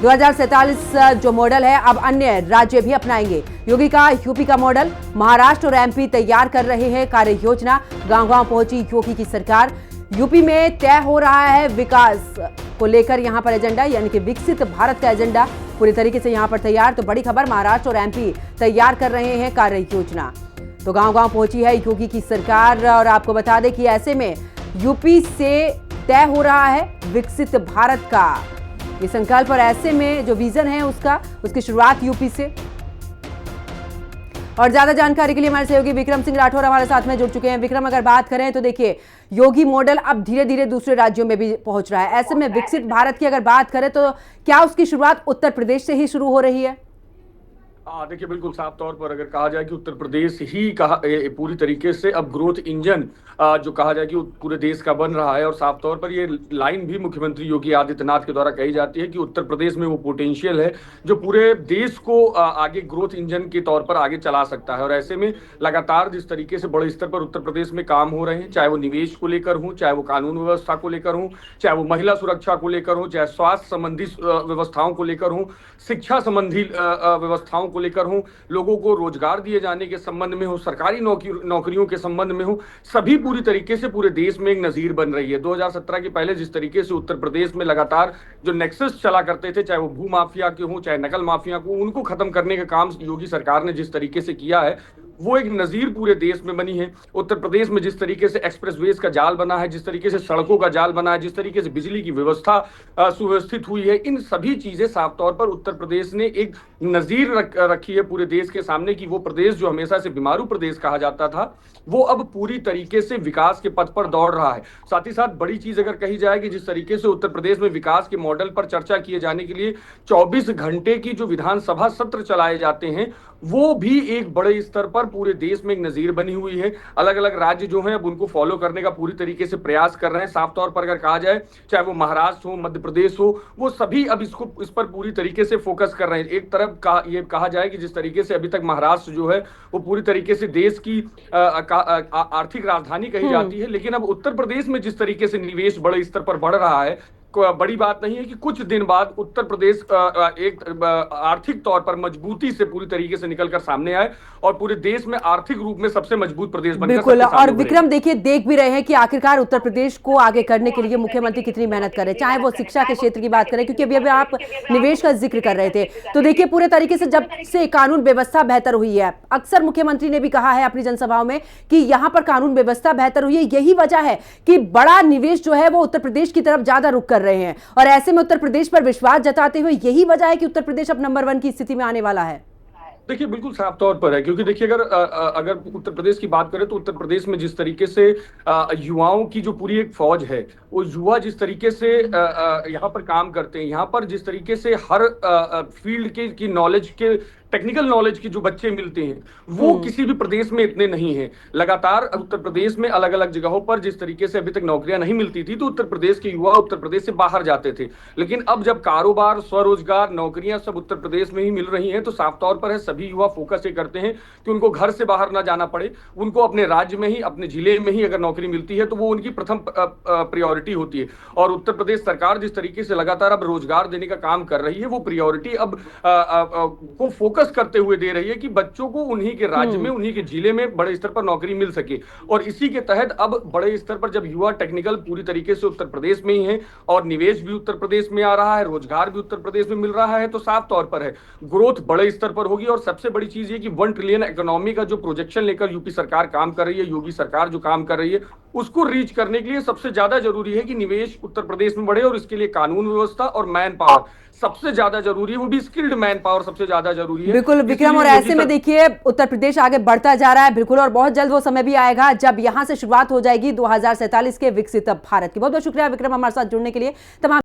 2047 जो मॉडल है अब अन्य राज्य भी अपनाएंगे। योगी का यूपी का मॉडल, महाराष्ट्र और एमपी तैयार कर रहे हैं कार्य योजना। गांव-गांव पहुंची योगी की सरकार। यूपी में तय हो रहा है विकास को लेकर यहां पर एजेंडा, यानी कि विकसित भारत का एजेंडा पूरी तरीके से यहां पर तैयार। तो बड़ी खबर, महाराष्ट्र और एमपी तैयार कर रहे हैं कार्य योजना। तो गांव-गांव पहुंची है योगी की सरकार और आपको बता दें कि ऐसे में यूपी से तय हो रहा है विकसित भारत का ये संकल्प और ऐसे में जो विजन है उसकी शुरुआत यूपी से। और ज्यादा जानकारी के लिए हमारे सहयोगी विक्रम सिंह राठौर हमारे साथ में जुड़ चुके हैं। विक्रम, अगर बात करें तो देखिए योगी मॉडल अब धीरे धीरे दूसरे राज्यों में भी पहुंच रहा है। ऐसे में विकसित भारत की अगर बात करें तो क्या उसकी शुरुआत उत्तर प्रदेश से ही शुरू हो रही है? देखिए, बिल्कुल साफ तौर पर अगर कहा जाए कि उत्तर प्रदेश ही पूरी तरीके से अब ग्रोथ इंजन जो कहा जाए कि पूरे देश का बन रहा है। और साफ तौर पर ये लाइन भी मुख्यमंत्री योगी आदित्यनाथ के द्वारा कही जाती है कि उत्तर प्रदेश में वो पोटेंशियल है जो पूरे देश को आगे ग्रोथ इंजन के तौर पर आगे चला सकता है। और ऐसे में लगातार जिस तरीके से बड़े स्तर पर उत्तर प्रदेश में काम हो रहे हैं, चाहे वो निवेश को लेकर हो, चाहे वो कानून व्यवस्था को लेकर हो, चाहे वो महिला सुरक्षा को लेकर हो, चाहे स्वास्थ्य संबंधी व्यवस्थाओं को लेकर हो, शिक्षा संबंधी व्यवस्थाओं को लेकर हो, लोगों को रोजगार दिए जाने के संबंध में हो, सरकारी नौकरियों के संबंध में हो, सभी पूरी तरीके से पूरे देश में एक नजीर बन रही है। 2017 के पहले जिस तरीके से उत्तर प्रदेश में लगातार जो नेक्सस चला करते थे, चाहे वो भू माफिया के हो, चाहे नकल माफिया को, उनको खत्म करने का काम योगी सरकार ने जिस तरीके से किया है वो एक नजीर पूरे देश में बनी है। उत्तर प्रदेश में जिस तरीके से एक्सप्रेसवेज का जाल बना है, जिस तरीके से सड़कों का जाल बना है, जिस तरीके से बिजली की व्यवस्था सुव्यवस्थित हुई है, इन सभी चीजें साफ तौर पर उत्तर प्रदेश ने एक नजीर रखी है पूरे देश के सामने कि वो प्रदेश जो हमेशा से बीमारू प्रदेश कहा जाता था वो अब पूरी तरीके से विकास के पथ पर दौड़ रहा है। साथ ही साथ बड़ी चीज अगर कही जाए कि जिस तरीके से उत्तर प्रदेश में विकास के मॉडल पर चर्चा किए जाने के लिए 24 घंटे की जो विधानसभा सत्र चलाए जाते हैं वो भी एक बड़े स्तर पर पूरे देश में एक नजीर बनी हुई है। अलग अलग राज्य जो हैं अब उनको फॉलो करने का पूरी तरीके से प्रयास कर रहे हैं। साफ तौर पर अगर कहा जाए, चाहे वो महाराष्ट्र हो, मध्य प्रदेश हो, वो सभी अब इस पर पूरी तरीके से फोकस कर रहे हैं। एक तरफ ये कहा जाए कि जिस तरीके से अभी तक महाराष्ट्र जो है वो पूरी तरीके से देश की आर्थिक राजधानी कही जाती है, लेकिन अब उत्तर प्रदेश में जिस तरीके से निवेश बड़े स्तर पर बढ़ रहा है, बड़ी बात नहीं है कि कुछ दिन बाद उत्तर प्रदेश एक आर्थिक तौर पर मजबूती से पूरी तरीके से निकलकर सामने आए और पूरे देश में आर्थिक रूप में सबसे मजबूत प्रदेश बनकर बिल्कुल। और विक्रम देखिए, देख भी रहे हैं कि आखिरकार उत्तर प्रदेश को आगे करने के लिए मुख्यमंत्री कितनी मेहनत कर रहे हैं, चाहे वो शिक्षा के क्षेत्र की बात करें, क्योंकि अभी आप निवेश का जिक्र कर रहे थे। तो देखिए पूरे तरीके से जब से कानून व्यवस्था बेहतर हुई है, अक्सर मुख्यमंत्री ने भी कहा है अपनी जनसभाओं में कि यहां पर कानून व्यवस्था बेहतर हुई है, यही वजह है कि बड़ा निवेश जो है वो उत्तर प्रदेश की तरफ ज्यादा रुख कर रहे हैं। और ऐसे में उत्तर प्रदेश पर विश्वास जताते हुए यही वजह है कि उत्तर प्रदेश अब नंबर 1 की स्थिति में आने वाला है। देखिए, बिल्कुल साफ तौर पर है, क्योंकि देखिए अगर उत्तर प्रदेश की बात करें तो उत्तर प्रदेश में जिस तरीके से युवाओं की जो पूरी एक फौज है, वो युवा जिस तरीके से यहाँ पर काम करते हैं, यहाँ पर जिस तरीके से हर फील्ड की नॉलेज के टेक्निकल नॉलेज के जो बच्चे मिलते हैं वो किसी भी प्रदेश में इतने नहीं हैं। लगातार उत्तर प्रदेश में अलग अलग जगहों पर जिस तरीके से अभी तक नौकरियां नहीं मिलती थी तो उत्तर प्रदेश के युवा उत्तर प्रदेश से बाहर जाते थे, लेकिन अब जब कारोबार, स्वरोजगार, नौकरियां सब उत्तर प्रदेश में ही मिल रही हैं तो साफ तौर पर है सभी युवा फोकस ये करते हैं कि उनको घर से बाहर ना जाना पड़े, उनको अपने राज्य में ही, अपने जिले में ही अगर नौकरी मिलती है तो वो उनकी प्रथम प्रायोरिटी होती है। और उत्तर प्रदेश सरकार जिस तरीके से लगातार अब रोजगार देने का काम कर रही है वो प्रायोरिटी अब को फोकस करते हुए दे रही है कि बच्चों को उन्हीं के राज्य में, उन्हीं के जिले में बड़े स्तर पर नौकरी मिल सके। और इसी के तहत अब बड़े स्तर पर जब युवा टेक्निकल पूरी तरीके से उत्तर प्रदेश में ही है और निवेश भी उत्तर प्रदेश में आ रहा है, रोजगार भी उत्तर प्रदेश में मिल रहा है, तो साफ तौर पर है ग्रोथ बड़े स्तर पर होगी। और सबसे बड़ी चीज ये कि 1 ट्रिलियन इकोनॉमी का जो प्रोजेक्शन लेकर यूपी सरकार काम कर रही है, योगी सरकार जो काम कर रही है, उसको रीच करने के लिए सबसे ज्यादा जरूरी है कि निवेश उत्तर प्रदेश में बढ़े और इसके लिए कानून व्यवस्था और मैन पावर सबसे ज्यादा जरूरी है, वो भी स्किल्ड मैन पावर सबसे ज्यादा जरूरी है। बिल्कुल विक्रम, और ऐसे में देखिए उत्तर प्रदेश आगे बढ़ता जा रहा है बिल्कुल, और बहुत जल्द वो समय भी आएगा जब यहां से शुरुआत हो जाएगी 2047 के विकसित भारत की। बहुत बहुत शुक्रिया विक्रम हमारे साथ जुड़ने के लिए। तमाम